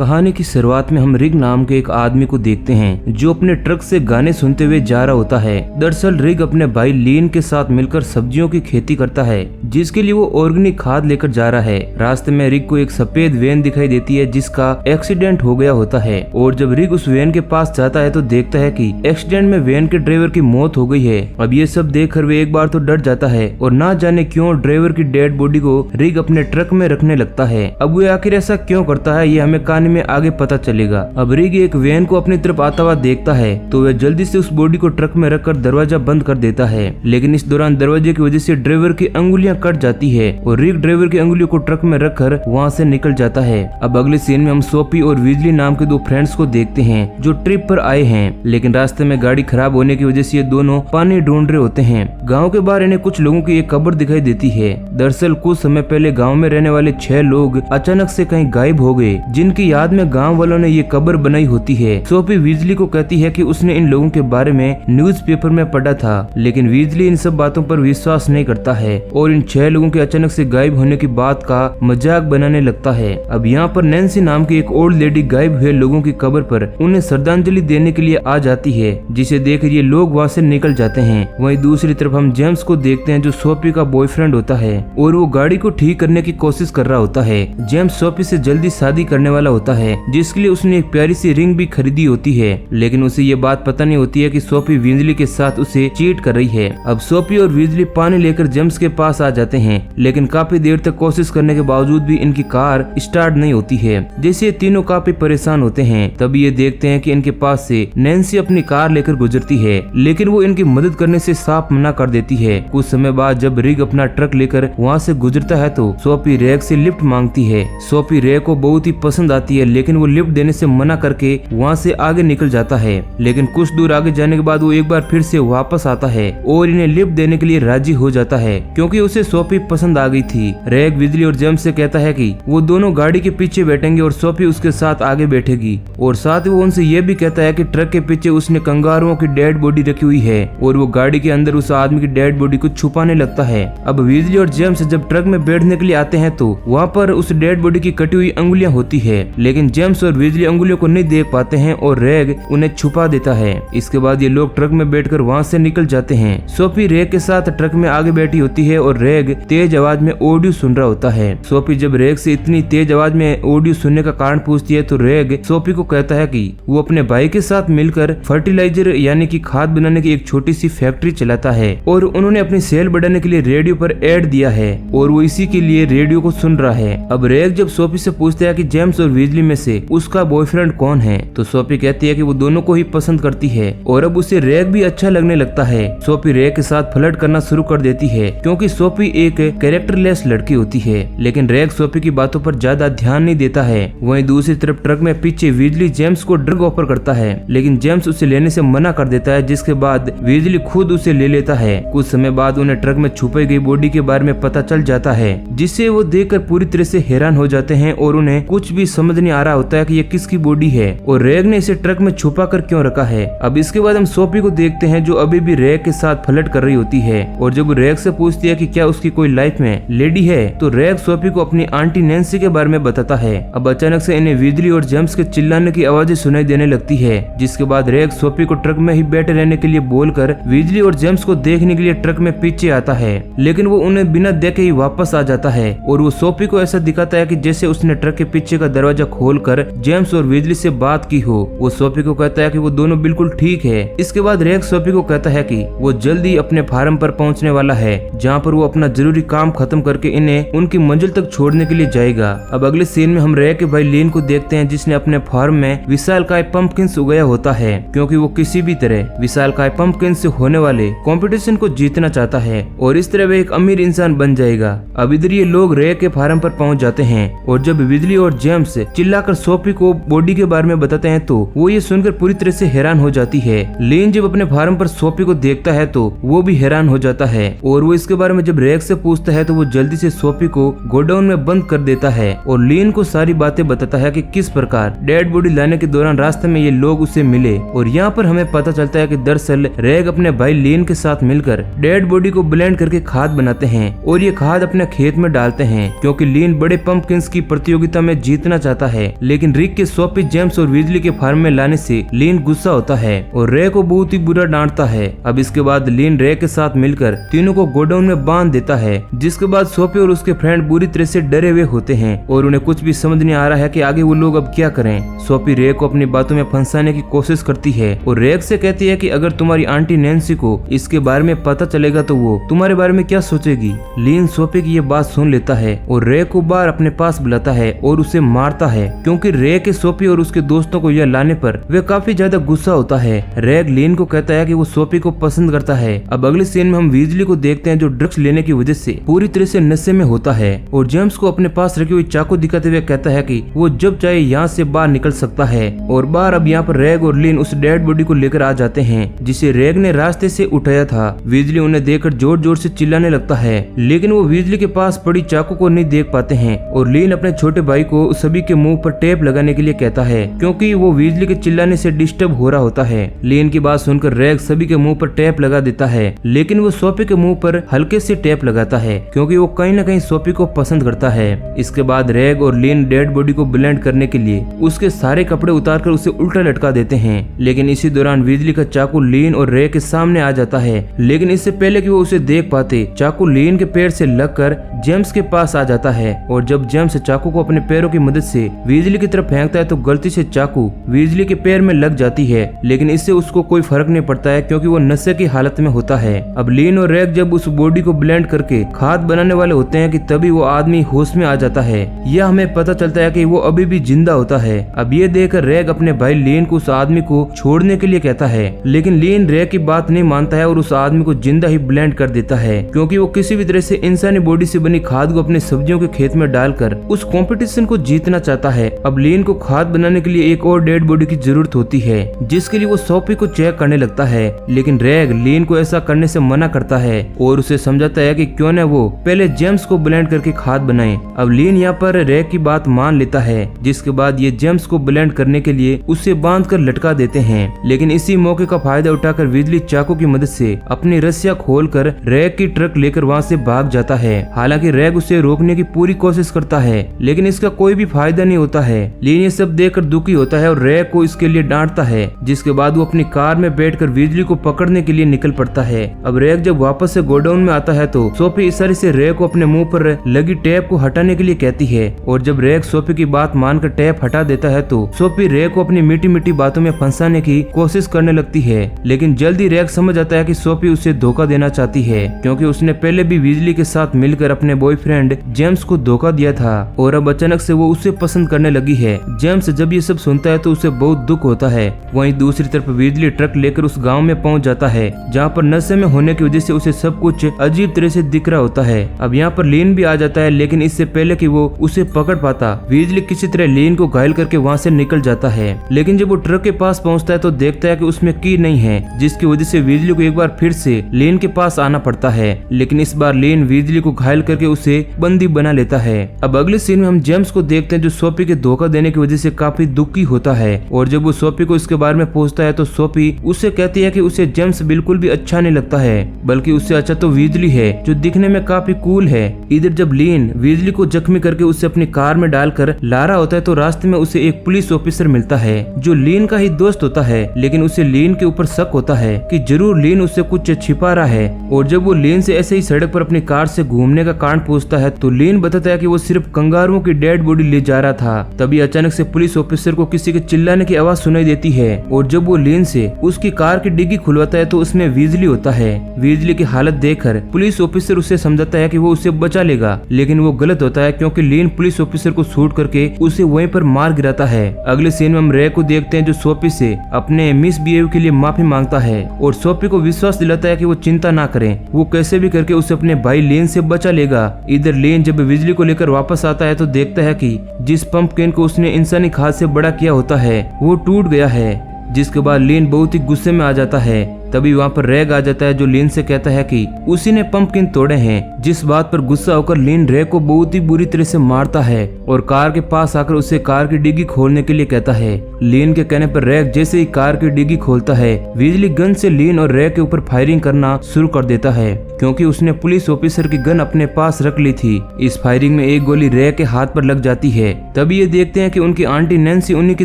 कहानी की शुरुआत में हम रिग नाम के एक आदमी को देखते हैं जो अपने ट्रक से गाने सुनते हुए जा रहा होता है। दरअसल रिग अपने भाई लीन के साथ मिलकर सब्जियों की खेती करता है, जिसके लिए वो ऑर्गेनिक खाद लेकर जा रहा है। रास्ते में रिग को एक सफेद वैन दिखाई देती है जिसका एक्सीडेंट हो गया होता है, और जब रिग उस वैन के पास जाता है तो देखता है कि एक्सीडेंट में वैन के ड्राइवर की मौत हो गई है। अब ये सब देखकर वे एक बार तो डर जाता है और ना जाने क्यों ड्राइवर की डेड बॉडी को रिग अपने ट्रक में रखने लगता है। अब वो आखिर ऐसा क्यों करता है ये हमें कहानी में आगे पता चलेगा। अब रिग एक वैन को अपनी तरफ आता हुआ देखता है तो वह जल्दी से उस बॉडी को ट्रक में रखकर दरवाजा बंद कर देता है, लेकिन इस दौरान दरवाजे की वजह से ड्राइवर की अंगुलियां कट जाती है और रिग ड्राइवर की अंगुलियों को ट्रक में रखकर वहां से निकल जाता है। अब अगले सीन में हम सोफी और वीजली नाम के दो फ्रेंड्स को देखते हैं जो ट्रिप पर आए हैं, लेकिन रास्ते में गाड़ी खराब होने की वजह से ये दोनों पानी ढूंढ रहे होते हैं। गाँव के बाहर इन्हें कुछ लोगों की एक कब्र दिखाई देती है। दरअसल कुछ समय पहले गाँव में रहने वाले 6 लोग अचानक से कहीं गायब हो गए, जिनकी याद में गांव वालों ने ये कब्र बनाई होती है। सोफी वीजली को कहती है कि उसने इन लोगों के बारे में न्यूज़पेपर में पढ़ा था, लेकिन वीजली इन सब बातों पर विश्वास नहीं करता है और इन 6 लोगों के अचानक से गायब होने की बात का मजाक बनाने लगता है। अब यहाँ पर नैन्सी नाम की एक ओल्ड लेडी गायब हुए लोगों की कब्र पर उन्हें श्रद्धांजलि देने के लिए आ जाती है, जिसे देखकर ये लोग वहाँ से निकल जाते हैं। वहीं दूसरी तरफ हम जेम्स को देखते हैं जो सोफी का बॉयफ्रेंड होता है और वो गाड़ी को ठीक करने की कोशिश कर रहा होता है। जेम्स सोफी से जल्दी शादी करने वाला होता है, जिसके लिए उसने एक प्यारी सी रिंग भी खरीदी होती है, लेकिन उसे ये बात पता नहीं होती है कि सोफी वीजली के साथ उसे चीट कर रही है। अब सोफी और वीजली पानी लेकर जेम्स के पास आ जाते हैं, लेकिन काफी देर तक कोशिश करने के बावजूद भी इनकी कार स्टार्ट नहीं होती है, जिससे तीनों काफी परेशान होते हैं। तभी ये देखते हैं कि इनके पास से नैन्सी अपनी कार लेकर गुजरती है, लेकिन वो इनकी मदद करने से साफ मना कर देती है। कुछ समय बाद जब रिग अपना ट्रक लेकर वहाँ से गुजरता है तो सोफी रेग से लिफ्ट मांगती है। सोफी रेग को बहुत ही पसंद आती है, लेकिन वो लिफ्ट देने से मना करके वहाँ से आगे निकल जाता है। लेकिन कुछ दूर आगे जाने के बाद वो एक बार फिर से वापस आता है और इन्हें लिफ्ट देने के लिए राजी हो जाता है, क्योंकि उसे सोफी पसंद आ गई थी। रेग वीजली और जेम्स से कहता है कि वो दोनों गाड़ी के पीछे बैठेंगे और सोफी उसके साथ आगे बैठेगी, और साथ ही वो उनसे ये भी कहता है कि ट्रक के पीछे उसने कंगारुओं की डेड बॉडी रखी हुई है और वो गाड़ी के अंदर उस आदमी की डेड बॉडी को छुपाने लगता है। अब वीजली और जेम्स जब ट्रक में बैठने के लिए आते हैं तो वहाँ पर उस डेड बॉडी की कटी हुई अंगुलियां होती है, लेकिन जेम्स और वीजली अंगुलियों को नहीं देख पाते हैं और रेग उन्हें छुपा देता है। इसके बाद ये लोग ट्रक में बैठकर वहाँ से निकल जाते हैं। सोफी रेग के साथ ट्रक में आगे बैठी होती है और रेग तेज आवाज में ऑडियो सुन रहा होता है। सोफी जब रेग से इतनी तेज आवाज में ऑडियो सुनने का कारण पूछती है तो रेग सोफी को कहता है कि वो अपने भाई के साथ मिलकर फर्टिलाइजर यानी कि खाद बनाने की एक छोटी सी फैक्ट्री चलाता है और उन्होंने अपनी सेल बढ़ाने के लिए रेडियो पर एड दिया है और वो इसी के लिए रेडियो को सुन रहा है। अब रेग जब सोफी से पूछता है कि जेम्स और वीजली में से उसका बॉयफ्रेंड कौन है तो सोफी कहती है कि वो दोनों को ही पसंद करती है और अब उसे रेग भी अच्छा लगने लगता है। सोफी रेग के साथ फ्लर्ट करना शुरू कर देती है क्योंकि सोफी एक कैरेक्टरलेस लड़की होती है, लेकिन रेग सोफी की बातों पर ज्यादा ध्यान नहीं देता है। वहीं दूसरी तरफ ट्रक में पीछे वीजली जेम्स को ड्रग ऑफर करता है, लेकिन जेम्स उसे लेने से मना कर देता है, जिसके बाद वीजली खुद उसे ले लेता है। कुछ समय बाद उन्हें ट्रक में छुपाई गई बॉडी के बारे में पता चल जाता है, जिससे वो देखकर पूरी तरह से हैरान हो जाते हैं और उन्हें कुछ भी समझ नहीं आ रहा होता है कि ये किसकी बॉडी है और रेग ने इसे ट्रक में छुपा कर क्यों रखा है। अब इसके बाद हम सोफी को देखते हैं जो अभी भी रेग के साथ फ्लर्ट कर रही होती है और जब रेग से पूछती है कि क्या उसकी कोई लाइफ में लेडी है तो रेग सोफी को अपनी आंटी नैन्सी के बारे में बताता है। अब अचानक से इन्हें वीजली और जेम्स के चिल्लाने की आवाजें सुनाई देने लगती है, जिसके बाद रेग सोफी को ट्रक में ही बैठे रहने के लिए बोलकर वीजली और जेम्स को देखने के लिए ट्रक में पीछे आता है, लेकिन वो उन्हें बिना देखे ही वापस आ जाता है और वो सोफी को ऐसा दिखाता है कि जैसे उसने ट्रक के पीछे का दरवाजा खोलकर जेम्स और वीजली से बात की हो। वो सोफी को कहता है कि वो दोनों बिल्कुल ठीक है। इसके बाद रेग सोफी को कहता है कि वो जल्दी अपने फार्म पर पहुंचने वाला है, जहां पर वो अपना जरूरी काम खत्म करके इन्हें उनकी मंजिल तक छोड़ने के लिए जाएगा। अब अगले सीन में हम रेग के भाई लीन को देखते हैं, जिसने अपने फार्म में विशालकाय पंपकिंस उगाया होता है, क्योंकि वो किसी भी तरह विशालकाय पंपकिंस से होने वाले कंपटीशन को जीतना चाहता है और इस तरह वह एक अमीर इंसान बन जाएगा। अब इधर ये लोग रेग के फार्म पर पहुंच जाते हैं और जब बिजली और जेम्स चिल्लाकर सोफी को बॉडी के बारे में बताते हैं तो वो ये सुनकर पूरी तरह से हैरान हो जाती है। लीन जब अपने फार्म पर सोफी को देखता है तो वो भी हैरान हो जाता है और वो इसके बारे में जब रेग से पूछता है तो वो जल्दी से सोफी को गोडाउन में बंद कर देता है और लीन को सारी बातें बताता है कि किस प्रकार डेड बॉडी लाने के दौरान रास्ते में ये लोग उसे मिले। और यहाँ पर हमें पता चलता है कि दरअसल रेग अपने भाई लीन के साथ मिलकर डेड बॉडी को ब्लेंड करके खाद बनाते हैं और ये खाद अपने खेत में डालते हैं, क्योंकि लीन बड़े पंपकिंस की प्रतियोगिता में जीतना चाहता है, लेकिन रिक के सोफी, जेम्स और वीजली के फार्म में लाने से लिन गुस्सा होता है और रे को बहुत ही बुरा डांटता है। अब इसके बाद लिन रे के साथ मिलकर तीनों को गोडाउन में बांध देता है, जिसके बाद सोफी और उसके फ्रेंड बुरी तरह से डरे हुए होते हैं और उन्हें कुछ भी समझ नहीं आ रहा है कि आगे वो लोग अब क्या करें। सोफी रे को अपनी बातों में फंसाने की कोशिश करती है और रे से कहती है कि अगर तुम्हारी आंटी नैन्सी को इसके बारे में पता चलेगा तो वो तुम्हारे बारे में क्या सोचेगी। लिन सोफी की ये बात सुन लेता है और रे को बाहर अपने पास बुलाता है और उसे मारता है, क्योंकि रे के सोफी और उसके दोस्तों को यह लाने पर वे काफी ज्यादा गुस्सा होता है। रे लिन को कहता है कि वो सोफी को पसंद करता है। अब अगले सीन में हम वीजली को देखते हैं जो ड्रग्स लेने की वजह से पूरी तरह से नशे में होता है और जेम्स को अपने पास रखी हुई चाकू दिखाते हुए कहता है कि वो जब चाहे यहाँ से बाहर निकल सकता है। और बाहर अब यहाँ पर रेग और लिन उस डेड बॉडी को लेकर आ जाते हैं जिसे रेग ने रास्ते से उठाया था। वीजली उन्हें देखकर जोर जोर से चिल्लाने लगता है, लेकिन वो वीजली के पास पड़ी चाकू को नहीं देख पाते हैं और लिन अपने छोटे भाई को सभी के मुंह पर टेप लगाने के लिए कहता है, क्योंकि वो वीजली के चिल्लाने से डिस्टर्ब हो रहा होता है। लिन की बात सुनकर रेग सभी के मुंह पर टेप लगा देता है, लेकिन वो सोफी के मुंह पर हल्के से टेप लगाता है क्योंकि वो कहीं न कहीं सोफी को पसंद करता है। इसके बाद रेग और लिन डेड बॉडी को ब्लेंड करने के लिए उसके सारे कपड़े उतारकर उसे उल्टा लटका देते हैं, लेकिन इसी दौरान वीजली का चाकू लिन और रेग के सामने आ जाता है। लेकिन इससे पहले कि वो उसे देख पाते, चाकू लिन के पैर से लगकर जेम्स के पास आ जाता है और जब जेम्स चाकू को अपने पैरों की मदद से वीजली की तरफ फेंकता है तो गलती से चाकू वीजली के पैर में लग जाती है, लेकिन इससे उसको कोई फर्क नहीं पड़ता है क्योंकि वो नशे की हालत में होता है। अब लिन और रेग जब उस बॉडी को ब्लेंड करके खाद बनाने वाले होते हैं कि तभी वो आदमी होश में आ जाता है। यह हमें पता चलता है कि वो अभी भी जिंदा होता है। अब ये देखकर रेग अपने भाई लिन को उस आदमी को छोड़ने के लिए कहता है, लेकिन लिन रेग की बात नहीं मानता है और उस आदमी को जिंदा ही ब्लेंड कर देता है, क्योंकि वो किसी भी तरह से इंसानी बॉडी से बनी खाद को अपने सब्जियों के खेत में डालकर उस कंपटीशन को जीतना चाहता है। अब लिन को खाद बनाने के लिए एक और डेड बॉडी की जरूरत होती है, जिसके लिए वो सोफी को चेक करने लगता है, लेकिन रेग लिन को ऐसा करने से मना करता है और उसे समझाता है कि क्यों न वो पहले जेम्स को ब्लेंड करके खाद बनाए। अब लिन यहाँ पर रेग की बात मान लेता है, जिसके बाद ये जेम्स को ब्लेंड करने के लिए उसे बांध कर लटका देते हैं, लेकिन इसी मौके का फायदा उठाकर वीजली चाकू की मदद से अपनी रस्सियां खोलकर रेग की ट्रक लेकर वहाँ से भाग जाता है। हालांकि रेग उसे रोकने की पूरी कोशिश करता है, लेकिन इसका कोई भी फायदा नहीं होता है। लिन ये सब देखकर दुखी होता है और रेग को इसके लिए डांटता है, जिसके बाद वो अपनी कार में बैठकर वीजली को पकड़ने के लिए निकल पड़ता है। अब रेग जब वापस से गोडाउन में आता है तो सोफी इशारे से रेग को अपने मुंह पर लगी टेप को हटाने के लिए कहती है और जब रेग सोफी की बात मानकर टेप हटा देता है तो सोफी रेग को अपनी मीठी मीठी बातों में फंसाने की कोशिश करने लगती है, लेकिन जल्दी रेग समझ आता है कि सोफी उसे धोखा देना चाहती है, क्योंकि उसने पहले भी वीजली के साथ मिलकर अपने बॉयफ्रेंड जेम्स को धोखा दिया था और अब अचानक से वो उसे पसंद करने लगी है। जेम्स जब ये सब सुनता है तो उसे बहुत दुख होता है। वहीं दूसरी तरफ वीजली ट्रक लेकर उस गाँव में पहुँच जाता है, जहाँ पर नशे में होने की वजह से उसे सब कुछ अजीब तरह से दिख रहा होता है। अब यहाँ पर लिन भी आ जाता है, लेकिन इससे पहले कि वो उसे पकड़ पाता, वीजली किसी तरह लिन को घायल करके वहाँ से निकल जाता है। लेकिन जब वो ट्रक के पास पहुँचता है तो देखता है कि उसमें की नहीं है, जिसकी वजह से वीजली को एक बार फिर से लिन के पास आना पड़ता है, लेकिन इस बार लिन वीजली को घायल करके उसे बंदी बना लेता है। अब अगले सीन में हम जेम्स को देखते हैं जो सोफी के धोखा देने की वजह से काफी दुखी होता है और जब वो सोफी को इसके बारे में पूछता है तो सोफी उससे कहती है कि उसे जेम्स बिल्कुल भी अच्छा नहीं लगता है, बल्कि उससे अच्छा तो वीजली है जो दिखने में काफी कूल है। इधर जब लिन वीजली को जख्मी करके उसे अपनी कार में डालकर ला रहा होता है तो रास्ते में उसे एक पुलिस ऑफिसर मिलता है जो लिन का ही दोस्त होता है, लेकिन उसे लिन के ऊपर शक होता है कि जरूर लिन उससे कुछ छिपा रहा है। और जब वो लिन से ऐसे ही सड़क पर अपनी कार से घूमने का कारण पूछता है तो लिन बताता है कि वो सिर्फ कंगारुओं की डेड बॉडी ले जा रहा था। तभी अचानक से पुलिस ऑफिसर को किसी के चिल्लाने की आवाज सुनाई देती है और जब वो लिन से उसकी कार की डिग्गी खुलवाता है तो उसमें वीजली होता है। वीजली की हालत देखकर पुलिस ऑफिसर उसे समझाता है कि वो उसे बचा लेगा, लेकिन वो गलत होता है क्योंकि लिन पुलिस ऑफिसर को शूट करके उसे वहीं पर मार गिराता है। अगले सीन में हम रे को देखते हैं जो सोफी से अपने मिसबिहेव के लिए माफी मांगता है और सोफी को विश्वास दिलाता है कि वो चिंता ना करें, वो कैसे भी करके उसे अपने भाई लिन से बचा लेगा। इधर लिन जब बिजली को लेकर वापस आता है तो देखता है कि जिस पंपकिन को उसने इंसानी खाद से बड़ा किया होता है वो टूट गया है, जिसके बाद लिन बहुत ही गुस्से में आ जाता है तभी वहाँ पर रैग आ जाता है जो लीन से कहता है कि उसी ने पंपकिन तोड़े हैं, जिस बात पर गुस्सा होकर लीन रैग को बहुत ही बुरी तरह से मारता है और कार के पास आकर उसे कार की डिग्गी खोलने के लिए कहता है। लीन के कहने पर रैग जैसे ही कार की डिग्गी खोलता है, बिजली गन से लीन और रैग के ऊपर फायरिंग करना शुरू कर देता है, क्योंकि उसने पुलिस ऑफिसर की गन अपने पास रख ली थी। इस फायरिंग में एक गोली रैग के हाथ पर लग जाती है। तभी ये देखते हैं कि उनकी आंटी नैन्सी उन्हीं की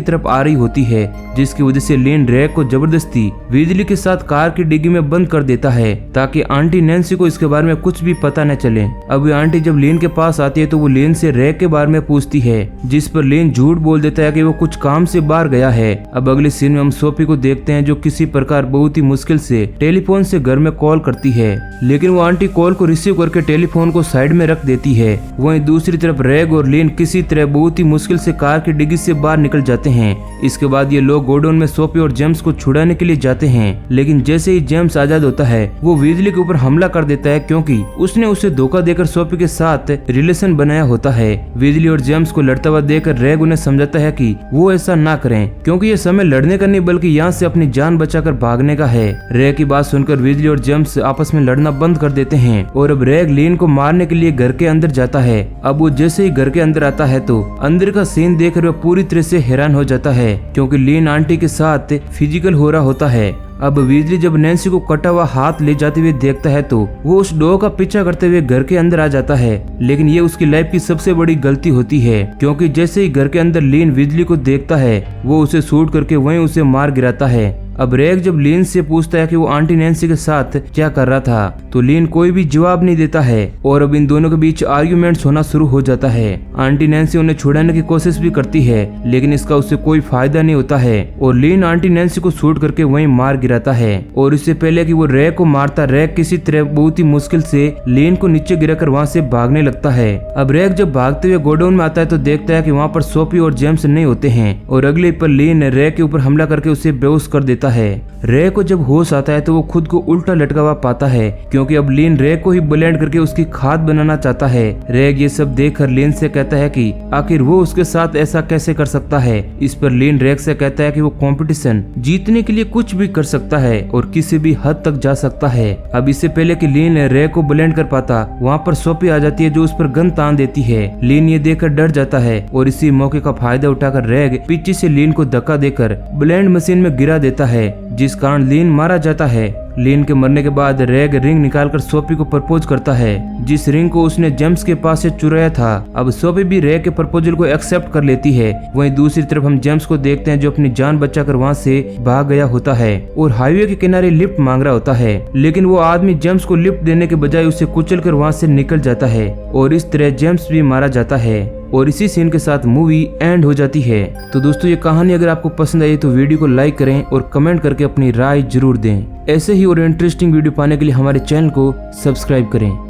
तरफ आ रही होती है, जिसकी वजह से लीन रैग को जबरदस्ती बिजली के साथ कार की डिग्गी में बंद कर देता है, ताकि आंटी नैन्सी को इसके बारे में कुछ भी पता न चले। अब ये आंटी जब लीन के पास आती है तो वो लीन से रैग के बारे में पूछती है, जिस पर लीन झूठ बोल देता है कि वो कुछ काम से बाहर गया है। अब अगले सीन में हम सोफी को देखते हैं, जो किसी प्रकार बहुत ही मुश्किल से टेलीफोन से घर में कॉल करती है, लेकिन वो आंटी कॉल को रिसीव करके टेलीफोन को साइड में रख देती है। वहीं दूसरी तरफ रैग और लीन किसी तरह बहुत ही मुश्किल से कार की डिग्गी से बाहर निकल जाते हैं। इसके बाद ये लोग गोडाउन में सोफी और जेम्स को छुड़ाने के लिए जाते हैं, लेकिन जैसे ही जेम्स आजाद होता है वो बिजली के ऊपर हमला कर देता है, क्योंकि उसने उसे धोखा देकर सोफी के साथ रिलेशन बनाया होता है। बिजली और जेम्स को लड़ता हुआ देखकर रैग उन्हें समझाता है कि वो ऐसा ना करें, क्योंकि ये समय लड़ने का नहीं बल्कि यहाँ से अपनी जान बचाकर भागने का है। रैग की बात सुनकर बिजली और जेम्स आपस में लड़ना बंद कर देते हैं और अब रैग लीन को मारने के लिए घर के अंदर जाता है। अब वो जैसे ही घर के अंदर आता है तो अंदर का सीन देखकर वह पूरी तरह से हैरान हो जाता है, क्योंकि लीन आंटी के साथ फिजिकल हो रहा होता है। अब बिजली जब नैन्सी को कटा हुआ हाथ ले जाते हुए देखता है तो वो उस डॉग का पीछा करते हुए घर के अंदर आ जाता है, लेकिन ये उसकी लाइफ की सबसे बड़ी गलती होती है, क्योंकि जैसे ही घर के अंदर लीन बिजली को देखता है वो उसे शूट करके वहीं उसे मार गिराता है। अब रैग जब लीन से पूछता है कि वो आंटी नैन्सी के साथ क्या कर रहा था, तो लीन कोई भी जवाब नहीं देता है और अब इन दोनों के बीच आर्ग्यूमेंट्स होना शुरू हो जाता है। आंटी नैन्सी उन्हें छुड़ाने की कोशिश भी करती है, लेकिन इसका उससे कोई फायदा नहीं होता है और लीन आंटी नैन्सी को शूट करके वहीं मार गिराता है। और इससे पहले कि वो रैग को मारता, रैग किसी तरह बहुत ही मुश्किल से लीन को नीचे गिराकर वहाँ से भागने लगता है। अब रैग जब भागते हुए गोडाउन में आता है तो देखता है कि वहाँ पर सोफी और जेम्स नहीं होते हैं और अगले पर लीन रैग के ऊपर हमला करके उसे बेहोश कर देता है। रैग को जब होश आता है तो वो खुद को उल्टा लटका हुआ पाता है, क्योंकि अब लीन रैग को ही ब्लेंड करके उसकी खाद बनाना चाहता है। रैग ये सब देखकर लीन से कहता है कि आखिर वो उसके साथ ऐसा कैसे कर सकता है। इस पर लीन रैग से कहता है कि वो कंपटीशन जीतने के लिए कुछ भी कर सकता है और किसी भी हद तक जा सकता है। अब इससे पहले कि लीन रैग को ब्लेंड कर पाता, वहाँ पर सोफी आ जाती है जो उस पर गन तान देती है। लीन ये देखकर डर जाता है और इसी मौके का फायदा उठाकर रैग पीछे से लीन को धक्का देकर ब्लेंड मशीन में गिरा देता है, जिस कारण लीन मारा जाता है। लीन के मरने के बाद रैग रिंग निकालकर सोफी को प्रपोज करता है, जिस रिंग को उसने जेम्स के पास से चुराया था। अब सोफी भी रैग के प्रपोजल को एक्सेप्ट कर लेती है। वहीं दूसरी तरफ हम जेम्स को देखते हैं जो अपनी जान बचाकर वहाँ से भाग गया होता है और हाईवे के किनारे लिफ्ट मांग रहा होता है, लेकिन वो आदमी जेम्स को लिफ्ट देने के बजाय उसे कुचल कर वहाँ से निकल जाता है और इस तरह जेम्स भी मारा जाता है और इसी सीन के साथ मूवी एंड हो जाती है। तो दोस्तों ये कहानी अगर आपको पसंद आई तो वीडियो को लाइक करें और कमेंट करके अपनी राय जरूर दें। ऐसे ही और इंटरेस्टिंग वीडियो पाने के लिए हमारे चैनल को सब्सक्राइब करें।